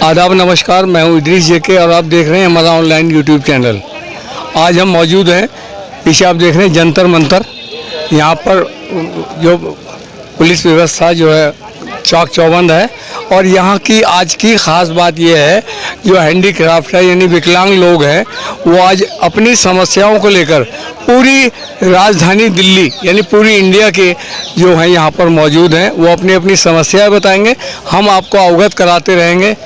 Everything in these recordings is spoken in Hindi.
आदाब नमस्कार, मैं हूं इदरीस जेके और आप देख रहे हैं हमारा ऑनलाइन यूट्यूब चैनल। आज हम मौजूद हैं, पीछे आप देख रहे हैं जंतर मंतर। यहाँ पर जो पुलिस व्यवस्था जो है चौक चौबंद है और यहाँ की आज की ख़ास बात यह है जो हैंडीक्राफ्ट है यानी विकलांग लोग हैं वो आज अपनी समस्याओं को लेकर पूरी राजधानी दिल्ली यानी पूरी इंडिया के जो हैं यहाँ पर मौजूद हैं वो अपनी अपनी समस्याएं बताएंगे। हम आपको अवगत कराते रहेंगे।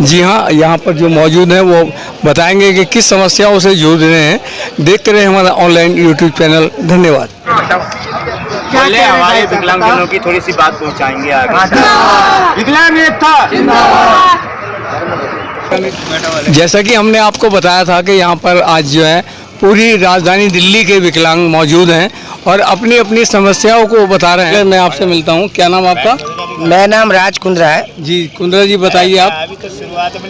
जी हाँ, यहाँ पर जो मौजूद हैं वो बताएंगे कि किस समस्याओं से जूझ रहे हैं। देखते रहे हमारा ऑनलाइन यूट्यूब चैनल। धन्यवाद। पहले हमारे विकलांगजनों की थोड़ी सी बात पहुंचाएंगे आगे। जैसा कि हमने आपको बताया था कि यहाँ पर आज जो है पूरी राजधानी दिल्ली के विकलांग मौजूद हैं और अपनी अपनी समस्याओं को बता रहे हैं। मैं आपसे मिलता हूँ। क्या नाम आपका? मेरा नाम राज कुंद्रा है। जी कुंद्रा जी, बताइए आप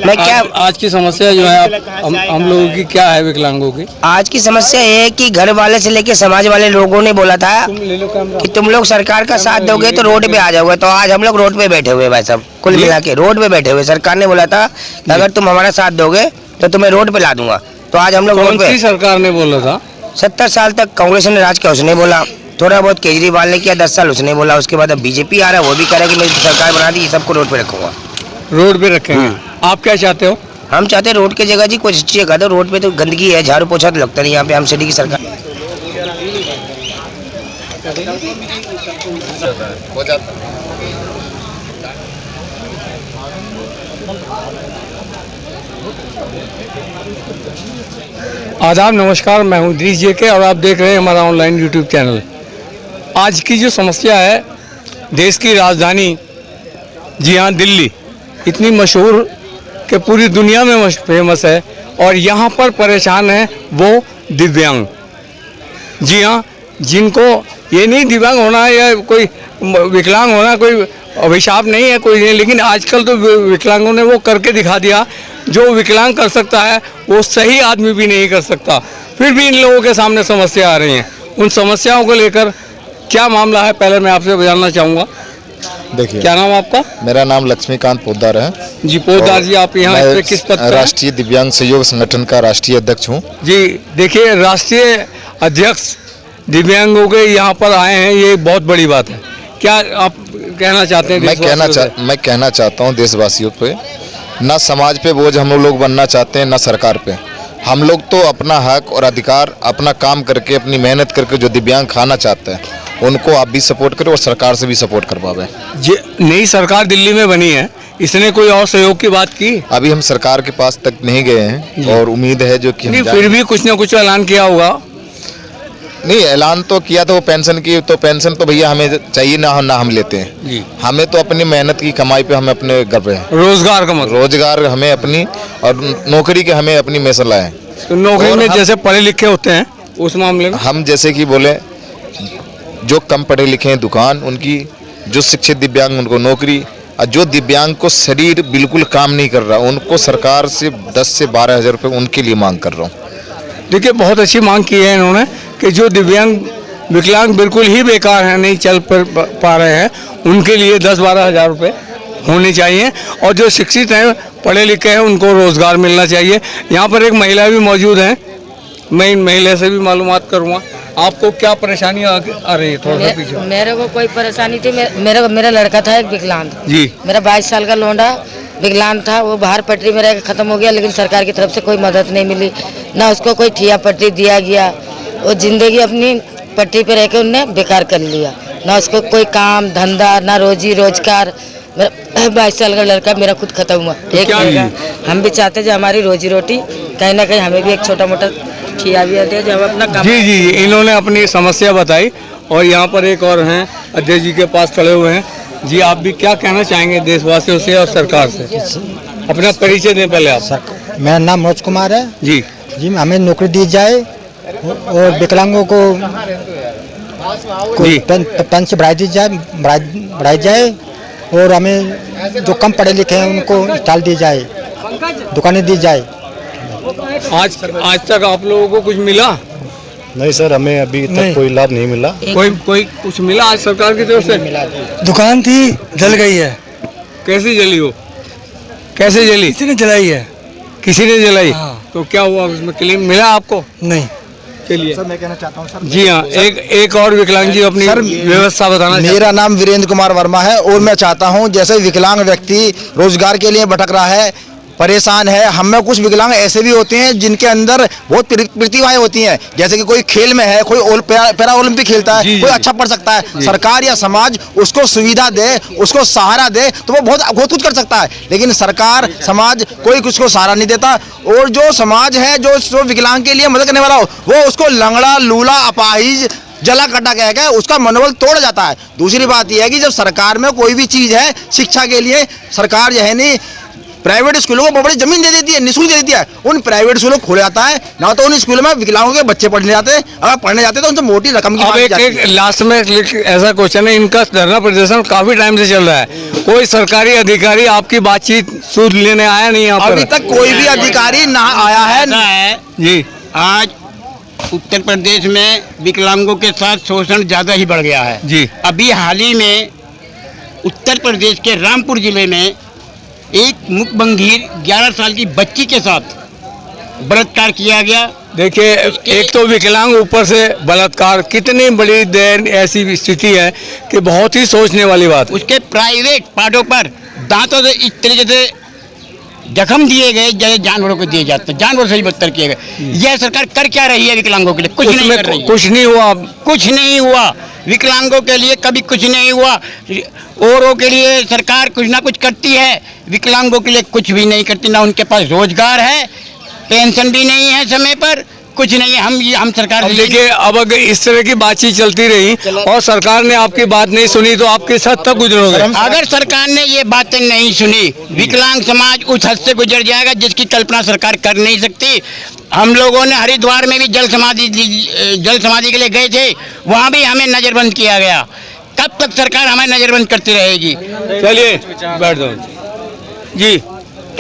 मैं क्या आज की समस्या जो है हम लोगों की क्या है विकलांगों की? आज की समस्या ये है कि घर वाले से लेके समाज वाले लोगों ने बोला था कि तुम लोग सरकार का साथ दोगे तो रोड पे आ जाओगे। तो आज हम लोग रोड पे बैठे हुए भाई साहब, कुल मिला के रोड पे बैठे हुए। सरकार ने बोला था कि अगर तुम हमारा साथ दोगे तो तुम्हें रोड पे ला दूंगा। तो आज हम लोग रोड पे। सरकार ने बोला था 70 साल तक कांग्रेस ने राज किया, उसने बोला। थोड़ा बहुत केजरीवाल ने किया 10 साल, उसने बोला। उसके बाद अब बीजेपी आ रहा है, वो भी कह रहा है कि मेरी सरकार बना दी सबको रोड पे रखूंगा। रोड पे रखेंगे। आप क्या चाहते हो? हम चाहते हैं रोड की जगह जी कुछ अच्छी जगह दो। रोड पे तो गंदगी है, झाड़ू पोछा तो लगता नहीं यहाँ पे। हम सिटी की सरकार आदाब नमस्कार, मैं हूं इदरीस जेके और आप देख रहे हैं हमारा ऑनलाइन यूट्यूब चैनल। आज की जो समस्या है देश की राजधानी, जी हाँ दिल्ली, इतनी मशहूर कि पूरी दुनिया में फेमस है और यहाँ पर परेशान है वो दिव्यांग। जी हाँ, जिनको ये नहीं दिव्यांग होना या कोई विकलांग होना कोई अभिशाप नहीं है कोई नहीं, लेकिन आजकल तो विकलांगों ने वो करके दिखा दिया। जो विकलांग कर सकता है वो सही आदमी भी नहीं कर सकता। फिर भी इन लोगों के सामने समस्या आ रही हैं। उन समस्याओं को लेकर क्या मामला है पहले मैं आपसे जानना चाहूँगा। देखिए, क्या नाम आपका? मेरा नाम लक्ष्मीकांत पोद्दार है। जी पोद्दार जी, आप यहाँ इस पे किस पद पर? राष्ट्रीय दिव्यांग सहयोग संगठन का राष्ट्रीय अध्यक्ष हूँ। जी देखिए, राष्ट्रीय अध्यक्ष दिव्यांगों के यहाँ पर आए हैं, ये बहुत बड़ी बात है। क्या आप कहना चाहते हैं? मैं कहना चाहता हूँ देशवासियों पे, ना समाज पे बोझ हम लोग बनना चाहते हैं, ना सरकार पे। हम लोग तो अपना हक और अधिकार अपना काम करके अपनी मेहनत करके जो दिव्यांग खाना चाहते हैं उनको आप भी सपोर्ट करें और सरकार से भी सपोर्ट करवाएं। नई सरकार दिल्ली में बनी है, इसने कोई और सहयोग की बात की? अभी हम सरकार के पास तक नहीं गए हैं और उम्मीद है जो कि फिर भी कुछ ना कुछ ऐलान किया होगा। नहीं, ऐलान तो किया था वो पेंशन की, तो पेंशन तो भैया हमें चाहिए ना हम लेते हैं जी। हमें तो अपनी मेहनत की कमाई पे हमें अपने गर्व है। रोजगार का मतलब? रोजगार हमें अपनी और नौकरी के हमें अपनी मैसला है। तो नौकरी में जैसे पढ़े लिखे होते हैं उस मामले में हम जैसे कि बोले जो कम पढ़े लिखे हैं दुकान उनकी, जो शिक्षित दिव्यांग उनको नौकरी, और जो दिव्यांग को शरीर बिल्कुल काम नहीं कर रहा उनको सरकार से 10 से 12 हज़ार रुपये उनके लिए मांग कर रहा हूँ। देखिए, बहुत अच्छी मांग की है इन्होंने कि जो दिव्यांग विकलांग बिल्कुल ही बेकार हैं, नहीं चल पा रहे हैं, उनके लिए 10-12 हज़ार रुपये होने चाहिए और जो शिक्षित हैं पढ़े लिखे हैं उनको रोज़गार मिलना चाहिए। यहाँ पर एक महिला भी मौजूद है, मैं इन महिला से भी मालूमात करूँगा। आपको क्या परेशानी आ रही है? थोड़ा सा पीछे। मेरे को कोई परेशानी थी। मेरा लड़का था एक विकलांग जी। मेरा 22 साल का लौंडा विकलांग था। वो बाहर पटरी में रह के ख़त्म हो गया, लेकिन सरकार की तरफ से कोई मदद नहीं मिली, ना उसको कोई ठिया पटरी दिया गया। वो जिंदगी अपनी पटरी पे रह के उनने बेकार कर लिया, ना उसको कोई काम धंधा, ना रोजी रोजगार। मेरा 22 साल का लड़का मेरा खुद खत्म हुआ। हम भी चाहते हैं हमारी रोजी रोटी कहीं ना कहीं हमें भी एक छोटा मोटा ठिया भी आते हैं जो हम अपना काम। जी जी, इन्होंने अपनी समस्या बताई और यहाँ पर एक और हैं अध्यक्ष जी के पास खड़े हुए हैं। जी, आप भी क्या कहना चाहेंगे देशवासियों से और सरकार से? अपना परिचय दें पहले आप। मेरा नाम मनोज कुमार है। जी जी, हमें नौकरी दी जाए और विकलांगों को पेंशन बढ़ाई जाए और हमें जो कम पढ़े लिखे हैं उनको स्टॉल दी जाए, दुकानें दी जाए। आज तक आप लोगों को कुछ मिला? नहीं सर, हमें अभी तक कोई लाभ नहीं मिला। कोई कुछ मिला आज सरकार की तरफ से? दुकान थी, जल गई है। कैसी जली हो? कैसे जली? किसी ने जलाई है? किसी ने जलाई? हाँ। तो क्या हुआ, उसमें क्लेम मिला आपको? नहीं चलिए सर, मैं कहना चाहता हूँ सर। जी हाँ, एक और विकलांग जी अपनी व्यवस्था बताना चाहते मेरा नाम वीरेंद्र कुमार वर्मा है और मैं चाहता हूं, जैसे विकलांग व्यक्ति रोजगार के लिए भटक रहा है, परेशान है, हम में कुछ विकलांग ऐसे भी होते हैं जिनके अंदर बहुत प्रतिभाएं होती हैं, जैसे कि कोई खेल में है, कोई पैरा ओलंपिक खेलता है, कोई अच्छा पढ़ सकता है, सरकार या समाज उसको सुविधा दे, उसको सहारा दे तो वो बहुत कुछ कर सकता है। लेकिन सरकार समाज कोई उसको सहारा नहीं देता, और जो समाज है जो विकलांग के लिए मदद करने वाला हो वो उसको लंगड़ा, लूला, अपाहिज, जला कटा कह के उसका मनोबल तोड़ जाता है। दूसरी बात यह है कि जब सरकार में कोई भी चीज़ है शिक्षा के लिए, सरकार जो है नहीं प्राइवेट स्कूलों को बहुत बड़ी जमीन दे देती है, निःशुल्क दे देती है, उन प्राइवेट स्कूलों को खोल जाता है ना, तो उन स्कूलों में विकलांगों के बच्चे पढ़ने जाते हैं, अगर पढ़ने जाते हैं तो उनसे मोटी रकम की अब एक लास्ट में ऐसा क्वेश्चन है, इनका धरना प्रदर्शन काफी टाइम से चल रहा है, कोई सरकारी अधिकारी आपकी बातचीत सुध लेने आया नहीं यहाँ पर? अभी तक कोई भी अधिकारी ना आया है जी। आज उत्तर प्रदेश में विकलांगों के साथ शोषण ज़्यादा ही बढ़ गया है जी। अभी हाल ही में उत्तर प्रदेश के रामपुर जिले में एक मुखबंधीर 11 साल की बच्ची के साथ बलात्कार किया गया। देखिए, एक तो विकलांग, ऊपर से बलात्कार, कितनी बड़ी ऐसी स्थिति है कि बहुत ही सोचने वाली बात है। उसके प्राइवेट पार्टों पर दांतों से इस तरीके से जख्म दिए गए जैसे जानवरों को दिए जाते हैं, जानवरों से ही बदतर किए गए। यह सरकार कर क्या रही है विकलांगों के लिए? कुछ नहीं कर रही है। कुछ नहीं हुआ, कुछ नहीं हुआ विकलांगों के लिए, कभी कुछ नहीं हुआ। औरों के लिए सरकार कुछ ना कुछ करती है, विकलांगों के लिए कुछ भी नहीं करती। ना उनके पास रोजगार है, पेंशन भी नहीं है समय पर, कुछ नहीं है। हम सरकार अब देखिए, अब अगर इस तरह की बातचीत चलती रही और सरकार ने आपकी बात नहीं सुनी तो आप किस हद तक गुजरोगे? अगर सरकार ने ये बातें नहीं सुनी, विकलांग समाज उस हद से गुजर जाएगा जिसकी कल्पना सरकार कर नहीं सकती। हम लोगों ने हरिद्वार में भी जल समाधि के लिए गए थे, वहाँ भी हमें नजरबंद किया गया। कब तक सरकार हमें नजरबंद करती रहेगी? चलिए बैठ जाओ जी।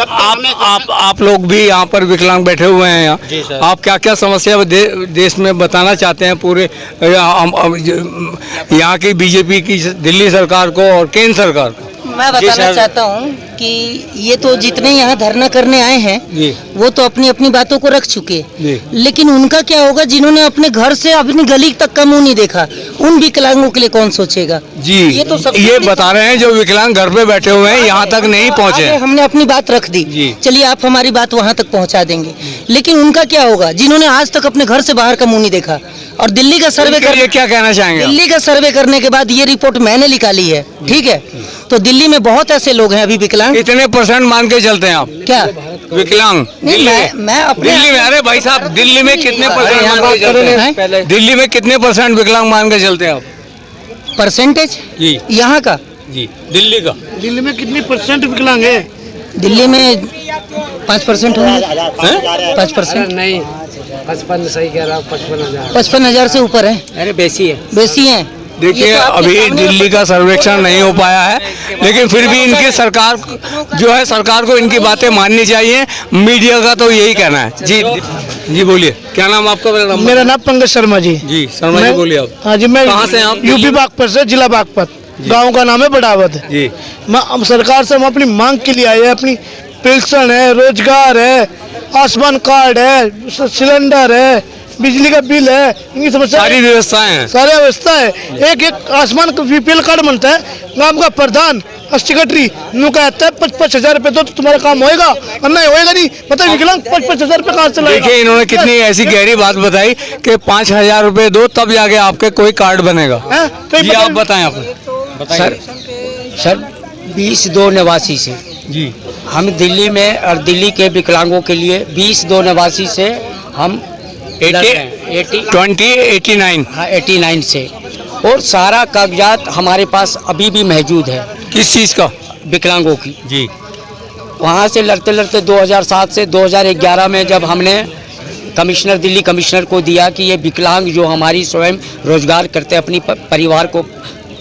आप लोग भी यहाँ पर विकलांग बैठे हुए हैं यहाँ, आप क्या क्या समस्या देश में बताना चाहते हैं पूरे यहाँ की बीजेपी की, दिल्ली सरकार को और केंद्र सरकार को? मैं बताना चाहता हूँ कि ये तो जितने यहाँ धरना करने आए हैं वो तो अपनी अपनी बातों को रख चुके, लेकिन उनका क्या होगा जिन्होंने अपने घर से अपनी गली तक का मुंह नहीं देखा? उन विकलांगों के लिए कौन सोचेगा जी? ये तो ये बता रहे हैं जो विकलांग घर पे बैठे हुए हैं, यहाँ तक नहीं पहुँचे। हमने अपनी बात रख दी, चलिए आप हमारी बात वहाँ तक पहुँचा देंगे, लेकिन उनका क्या होगा जिन्होंने आज तक अपने घर से बाहर का मुंह नहीं देखा? और दिल्ली का सर्वे क्या कहना चाहेंगे? दिल्ली का सर्वे करने के बाद ये रिपोर्ट मैंने निकाली है, ठीक है? तो दिल्ली में बहुत ऐसे लोग हैं अभी विकलांग। कितने % मान के चलते हैं आप क्या विकलांग? मैं अपने दिल्ली में, अरे भाई साहब, दिल्ली में कितने % मान के चलते हैं? दिल्ली में कितने % विकलांग मान के चलते हैं आप? परसेंटेज जी यहाँ का जी, दिल्ली का। दिल्ली में कितनी % विकलांग है? दिल्ली में 5% होंगे। 5% नहीं, 55 सही कह रहा हूँ, 55,000 से ऊपर है। अरे बेसी है, बेसी है। देखिए, अभी दिल्ली का सर्वेक्षण नहीं हो पाया है, लेकिन फिर भी इनकी सरकार जो है, सरकार को इनकी बातें माननी चाहिए। मीडिया का तो यही कहना है। जी बोलिए, क्या नाम आपका? मेरा नाम पंकज शर्मा जी। जी शर्मा जी, बोलिए आप। हाँ जी, मैं कहाँ से हैं आप? यूपी बागपत से, जिला बागपत, गांव का नाम है बड़ावत जी। हम सरकार से हम अपनी मांग के लिए आए हैं। अपनी पेंशन है, रोजगार है, आयुष्मान कार्ड है, सिलेंडर है, बिजली का बिल है, इनकी समस्या, सारी व्यवस्थाएं हैं, सारी व्यवस्था है। एक आयुष्मान बीपीएल कार्ड बनता है, गांव का प्रधान सेक्रेटरी नु कहता है 55,000 रुपए तो तुम्हारा काम होएगा, और नहीं होएगा नहीं, मतलब विकलांग 55,000 रुपए कहाँ से लाएगा? देखिए, इन्होंने कितनी ऐसी गहरी बात बताई कि 5,000 रुपए दो तब जाके आपके कोई कार्ड बनेगा। जी आप बताएं। आप सर 20-2 से जी, हम दिल्ली में, और दिल्ली के विकलांगों के लिए 20-2 से हम 89 हाँ 89 से, और सारा कागजात हमारे पास अभी भी मौजूद है। किस चीज़ का? विकलांगों की। जी, वहाँ से लड़ते लड़ते 2007 से 2011 में जब हमने कमिश्नर, दिल्ली कमिश्नर को दिया कि ये विकलांग जो हमारी स्वयं रोजगार करते, अपनी परिवार को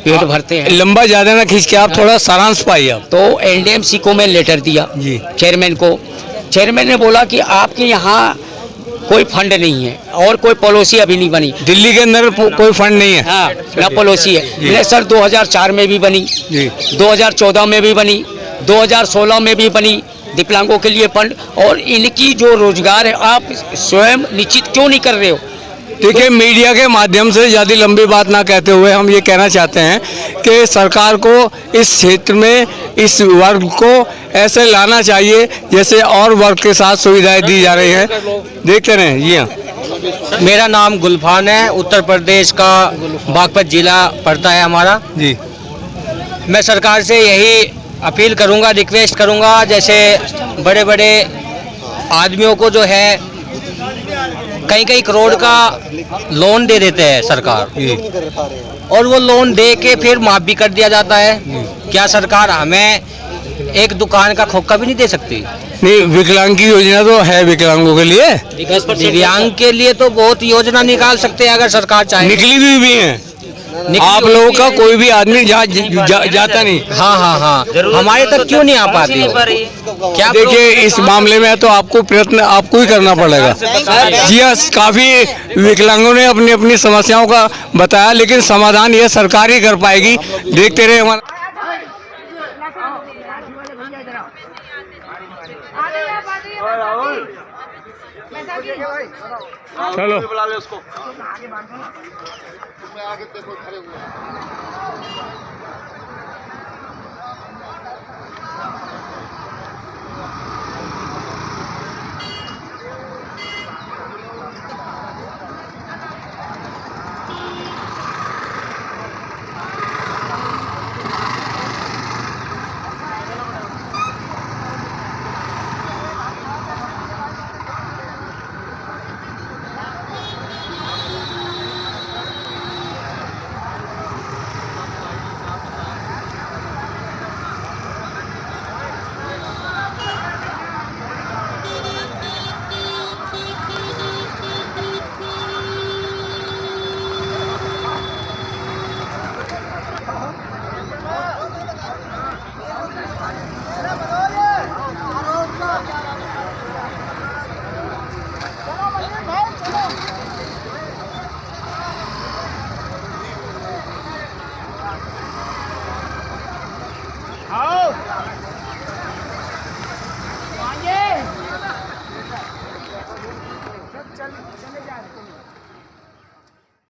पेट भरते हैं। लंबा ज़्यादा ना खींच के आप थोड़ा सारांश पाइए आप। तो एनडीएमसी को मैं लेटर दिया जी, चेयरमैन को। चेयरमैन ने बोला कि आपके यहाँ कोई फंड नहीं है और कोई पॉलिसी अभी नहीं बनी। दिल्ली के अंदर कोई फंड नहीं है? हाँ, ना पॉलिसी है। मैंने सर 2004 में भी बनी जी, 2014 में भी बनी, 2016 में भी बनी, विकलांगों के लिए फंड, और इनकी जो रोजगार है आप स्वयं निश्चित क्यों नहीं कर रहे हो? देखिए, मीडिया के माध्यम से ज़्यादा लंबी बात ना कहते हुए हम ये कहना चाहते हैं कि सरकार को इस क्षेत्र में इस वर्ग को ऐसे लाना चाहिए जैसे और वर्ग के साथ सुविधाएं दी जा रही हैं। देखते रहें। जी हाँ, मेरा नाम गुलफान है, उत्तर प्रदेश का बागपत जिला पड़ता है हमारा जी। मैं सरकार से यही अपील करूंगा, रिक्वेस्ट करूंगा, जैसे बड़े बड़े आदमियों को जो है कई करोड़ का लोन दे देते हैं सरकार, और वो लोन दे के फिर माफ भी कर दिया जाता है। क्या सरकार हमें एक दुकान का खोखा भी नहीं दे सकती? नहीं, विकलांग की योजना तो है विकलांगों के लिए। दिव्यांग के लिए तो बहुत योजना निकाल सकते हैं अगर सरकार चाहे। निकली भी हैं। आप लोगों का कोई भी आदमी जाता नहीं। हाँ, हमारे तक क्यों नहीं आ पाती? क्या देखिए, इस मामले में तो आपको प्रयत्न आपको ही करना पड़ेगा। जी हाँ, काफी विकलांगों ने अपनी अपनी समस्याओं का बताया, लेकिन समाधान ये सरकार ही कर पाएगी। देखते रहे हमारा। चलो,